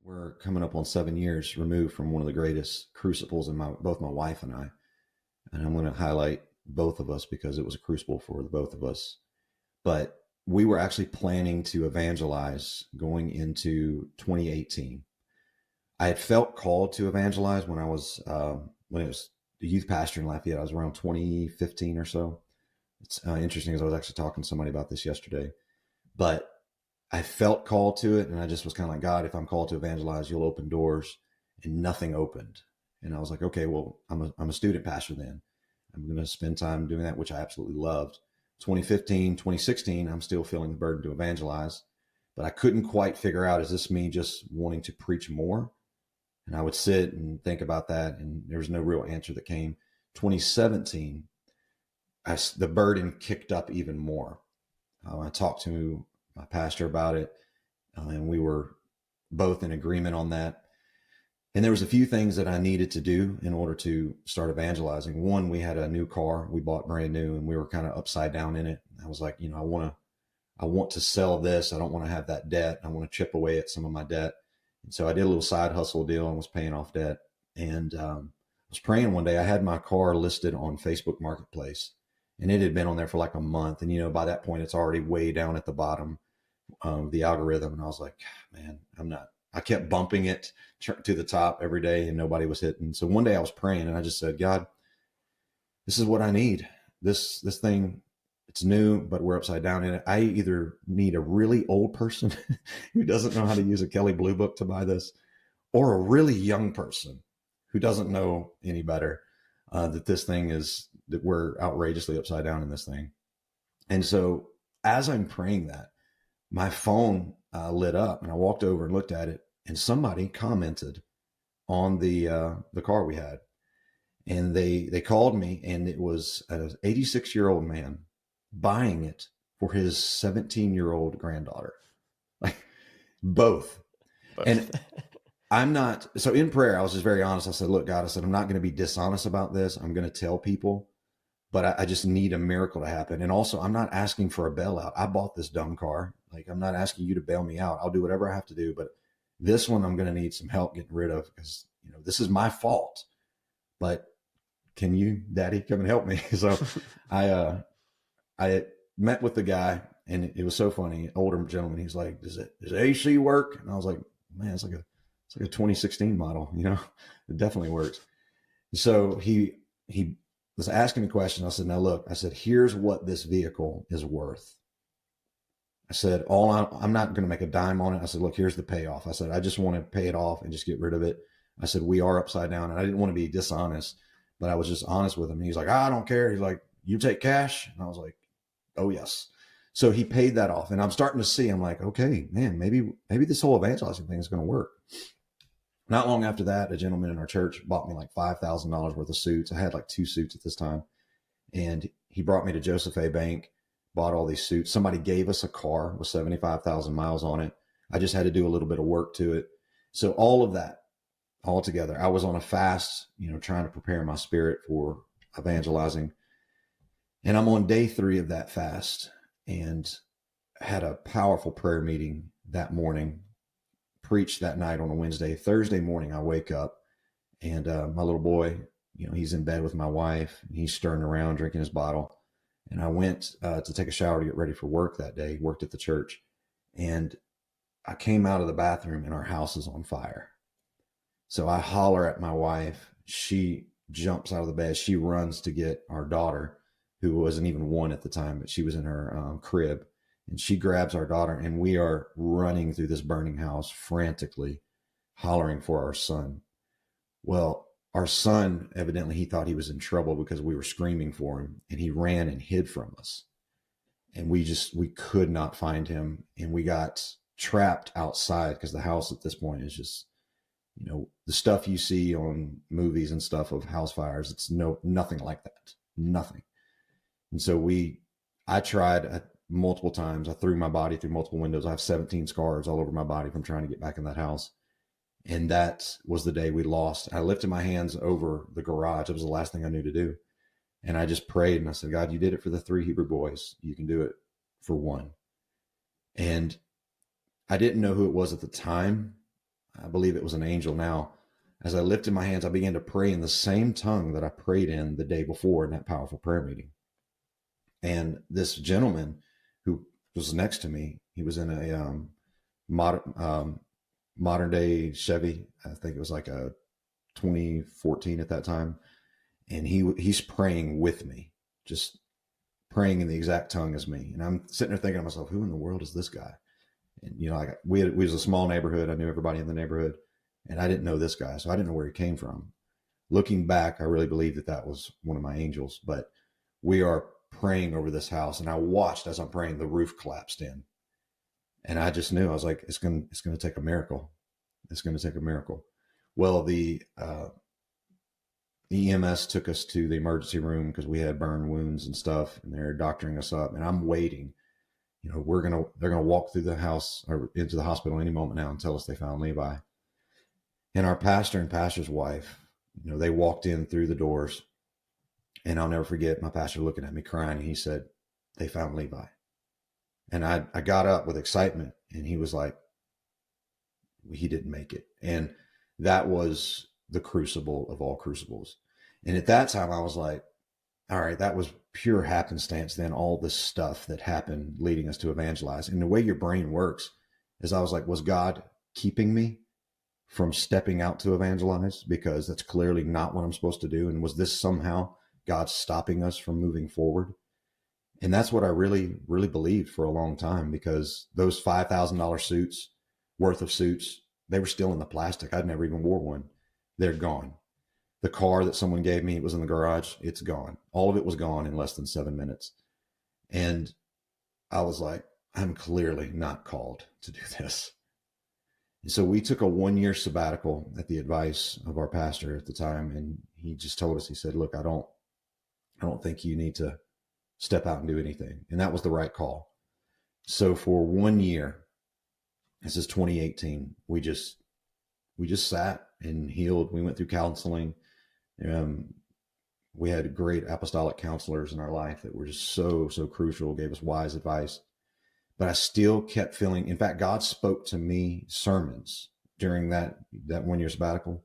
We're coming up on 7 years removed from one of the greatest crucibles in both my wife and I. And I'm going to highlight both of us because it was a crucible for the both of us. But we were actually planning to evangelize going into 2018. I had felt called to evangelize when when it was the youth pastor in Lafayette. I was around 2015 or so. It's interesting because I was actually talking to somebody about this yesterday. But I felt called to it, and I just was kind of like, God, if I'm called to evangelize, you'll open doors, and nothing opened. And I was like, okay, well, I'm a student pastor then. I'm going to spend time doing that, which I absolutely loved. 2015, 2016, I'm still feeling the burden to evangelize, but I couldn't quite figure out, is this me just wanting to preach more? And I would sit and think about that, and there was no real answer that came. 2017, the burden kicked up even more. I talked to my pastor about it, and we were both in agreement on that. And there was a few things that I needed to do in order to start evangelizing. One, we had a new car we bought brand new, and we were kind of upside down in it. I was like, I want to sell this. I don't want to have that debt. I want to chip away at some of my debt. And so I did a little side hustle deal and was paying off debt. And I was praying one day. I had my car listed on Facebook Marketplace, and it had been on there for like a month. And, by that point, it's already way down at the bottom of the algorithm. And I was like, man, I kept bumping it to the top every day and nobody was hitting. So one day I was praying and I just said, God, this is what I need. This thing, it's new, but we're upside down in it. I either need a really old person who doesn't know how to use a Kelley Blue Book to buy this, or a really young person who doesn't know any better, that we're outrageously upside down in this thing. And so as I'm praying that, my phone lit up, and I walked over and looked at it, and somebody commented on the car we had, and they called me, and it was an 86-year-old man buying it for his 17-year-old granddaughter, like both. And I'm not, so in prayer, I was just very honest. I said, look, God, I said, I'm not going to be dishonest about this. I'm going to tell people, but I just need a miracle to happen. And also, I'm not asking for a bailout. I bought this dumb car. Like, I'm not asking you to bail me out. I'll do whatever I have to do. But this one, I'm going to need some help getting rid of, because, this is my fault. But can you, Daddy, come and help me? So I met with the guy, and it was so funny. Older gentleman. He's like, does AC work? And I was like, man, it's like a 2016 model. It definitely works. So he was asking me questions. I said, now look, I said, here's what this vehicle is worth. I said, I'm not going to make a dime on it. I said, look, here's the payoff. I said, I just want to pay it off and just get rid of it. I said, we are upside down. And I didn't want to be dishonest, but I was just honest with him. And he's like, I don't care. He's like, you take cash? And I was like, oh yes. So he paid that off, and I'm starting to see, I'm like, okay, man, maybe this whole evangelizing thing is going to work. Not long after that, a gentleman in our church bought me like $5,000 worth of suits. I had like 2 suits at this time. And he brought me to Joseph A. Bank, bought all these suits. Somebody gave us a car with 75,000 miles on it. I just had to do a little bit of work to it. So all of that, all together, I was on a fast, trying to prepare my spirit for evangelizing. And I'm on day 3 of that fast, and had a powerful prayer meeting that morning, preached that night on a Wednesday. Thursday morning, I wake up, and my little boy, he's in bed with my wife. He's stirring around, drinking his bottle. And I went to take a shower to get ready for work that day, worked at the church. And I came out of the bathroom, and our house is on fire. So I holler at my wife. She jumps out of the bed. She runs to get our daughter, who wasn't even 1 at the time, but she was in her crib. And she grabs our daughter, and we are running through this burning house frantically, hollering for our son. Well, our son, evidently, he thought he was in trouble because we were screaming for him, and he ran and hid from us. And we could not find him. And we got trapped outside, because the house at this point is just, the stuff you see on movies and stuff of house fires. It's nothing like that. Nothing. And so I tried multiple times. I threw my body through multiple windows. I have 17 scars all over my body from trying to get back in that house. And that was the day we lost. I lifted my hands over the garage. It was the last thing I knew to do. And I just prayed, and I said, God, you did it for the 3 Hebrew boys. You can do it for 1. And I didn't know who it was at the time, I believe it was an angel now. As I lifted my hands, I began to pray in the same tongue that I prayed in the day before in that powerful prayer meeting. And this gentleman who was next to me, he was in a modern day Chevy. I think it was like a 2014 at that time. And he's praying with me, just praying in the exact tongue as me. And I'm sitting there thinking to myself, who in the world is this guy? And, you know, like we was a small neighborhood. I knew everybody in the neighborhood, and I didn't know this guy. So I didn't know where he came from. Looking back, I really believe that that was one of my angels. But we are praying over this house, and I watched as I'm praying, the roof collapsed in. And I just knew, I was like, it's going to take a miracle. It's going to take a miracle. Well, the EMS took us to the emergency room because we had burn wounds and stuff, and they're doctoring us up. And I'm waiting. You know, they're gonna walk through the house or into the hospital any moment now and tell us they found Levi. And our pastor and pastor's wife, you know, they walked in through the doors, and I'll never forget my pastor looking at me crying, and he said, "They found Levi." And I got up with excitement, and he was like, "He didn't make it." And that was the crucible of all crucibles. And at that time, I was like, all right, that was pure happenstance. Then all this stuff that happened leading us to evangelize. And the way your brain works is I was like, was God keeping me from stepping out to evangelize? Because that's clearly not what I'm supposed to do. And was this somehow God stopping us from moving forward? And that's what I really, really believed for a long time, because those $5,000 suits worth of suits, they were still in the plastic. I'd never even wore one. They're gone. The car that someone gave me, it was in the garage. It's gone. All of it was gone in less than 7 minutes. And I was like, I'm clearly not called to do this. And so we took a 1-year sabbatical at the advice of our pastor at the time. And he just told us, he said, look, I don't think you need to step out and do anything. And that was the right call. So for 1 year, this is 2018, we just sat and healed. We went through counseling. We had great apostolic counselors in our life that were just so crucial, gave us wise advice. But I still kept feeling, in fact, God spoke to me sermons during that 1 year sabbatical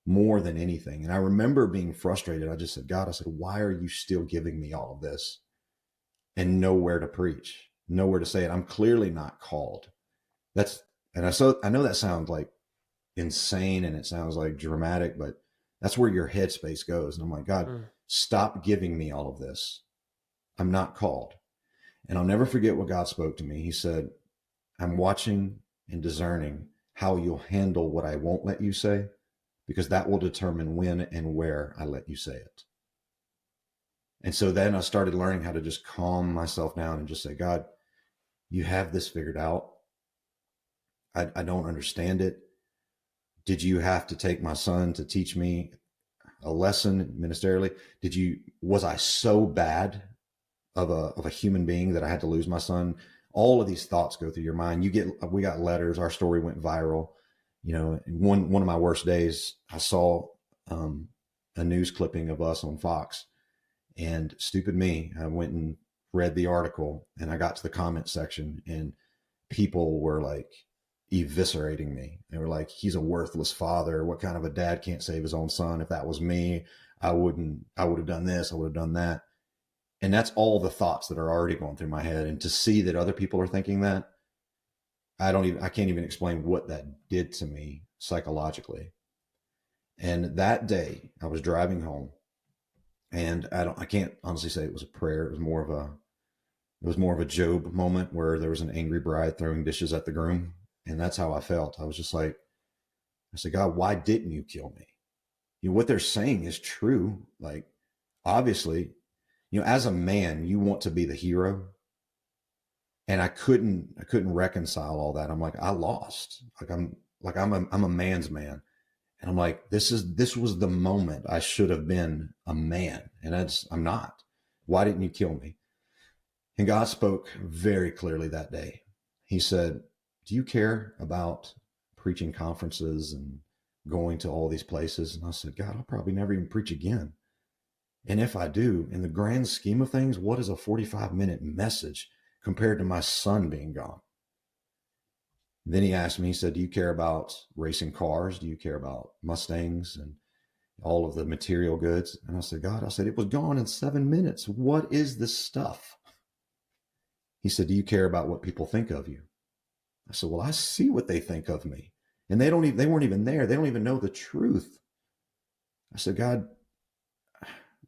more than anything. And I remember being frustrated. I just said, God, I said, why are you still giving me all of this and nowhere to preach, nowhere to say it? I'm clearly not called. I know that sounds like insane and it sounds like dramatic, but that's where your headspace goes. And I'm like, God, stop giving me all of this. I'm not called. And I'll never forget what God spoke to me. He said, I'm watching and discerning how you'll handle what I won't let you say, because that will determine when and where I let you say it. And so then I started learning how to just calm myself down and just say, God, you have this figured out. I don't understand it. Did you have to take my son to teach me a lesson ministerially? Was I so bad of a human being that I had to lose my son? All of these thoughts go through your mind. We got letters. Our story went viral. You know, one of my worst days, I saw a news clipping of us on Fox, and stupid me, I went and read the article, and I got to the comment section, and people were like eviscerating me. They were like, he's a worthless father. What kind of a dad can't save his own son? If that was me, I would have done this. I would have done that. And that's all the thoughts that are already going through my head. And to see that other people are thinking that, I can't even explain what that did to me psychologically. And that day I was driving home, and I can't honestly say it was a prayer. It was more of a Job moment where there was an angry bride throwing dishes at the groom. And that's how I felt. I was just like, I said, God, why didn't you kill me? You know, what they're saying is true. Like, obviously, you know, as a man, you want to be the hero. And I couldn't reconcile all that. I'm like, I lost. I'm a man's man. And I'm like, this was the moment I should have been a man. And I'm not. Why didn't you kill me? And God spoke very clearly that day. He said, do you care about preaching conferences and going to all these places? And I said, God, I'll probably never even preach again. And if I do, in the grand scheme of things, what is a 45-minute message compared to my son being gone? Then he asked me, he said, do you care about racing cars? Do you care about Mustangs and all of the material goods? And I said, God, I said, it was gone in 7 minutes. What is this stuff? He said, do you care about what people think of you? I said, well, I see what they think of me. And they weren't even there. They don't even know the truth. I said, God,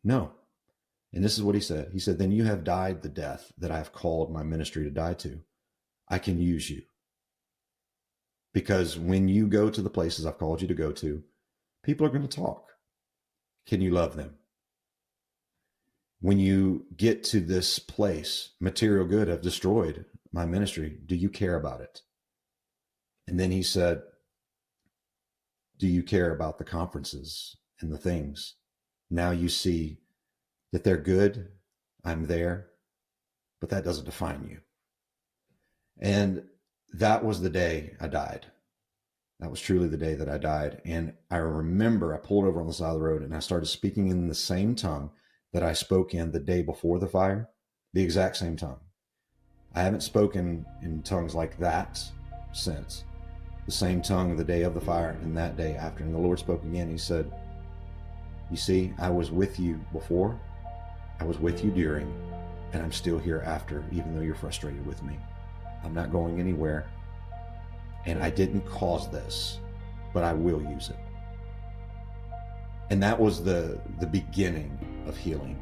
no. And this is what he said. He said, then you have died the death that I have called my ministry to die to. I can use you. Because when you go to the places I've called you to go to, people are going to talk. Can you love them? When you get to this place, material good have destroyed my ministry. Do you care about it? And then he said, do you care about the conferences and the things? Now you see that they're good. I'm there, but that doesn't define you. And that was the day I died. That was truly the day that I died. And I remember I pulled over on the side of the road and I started speaking in the same tongue that I spoke in the day before the fire, the exact same tongue. I haven't spoken in tongues like that since. The same tongue the day of the fire and that day after. And the Lord spoke again. He said, you see, I was with you before, I was with you during, and I'm still here after, even though you're frustrated with me. I'm not going anywhere. And I didn't cause this, but I will use it. And that was the beginning of healing.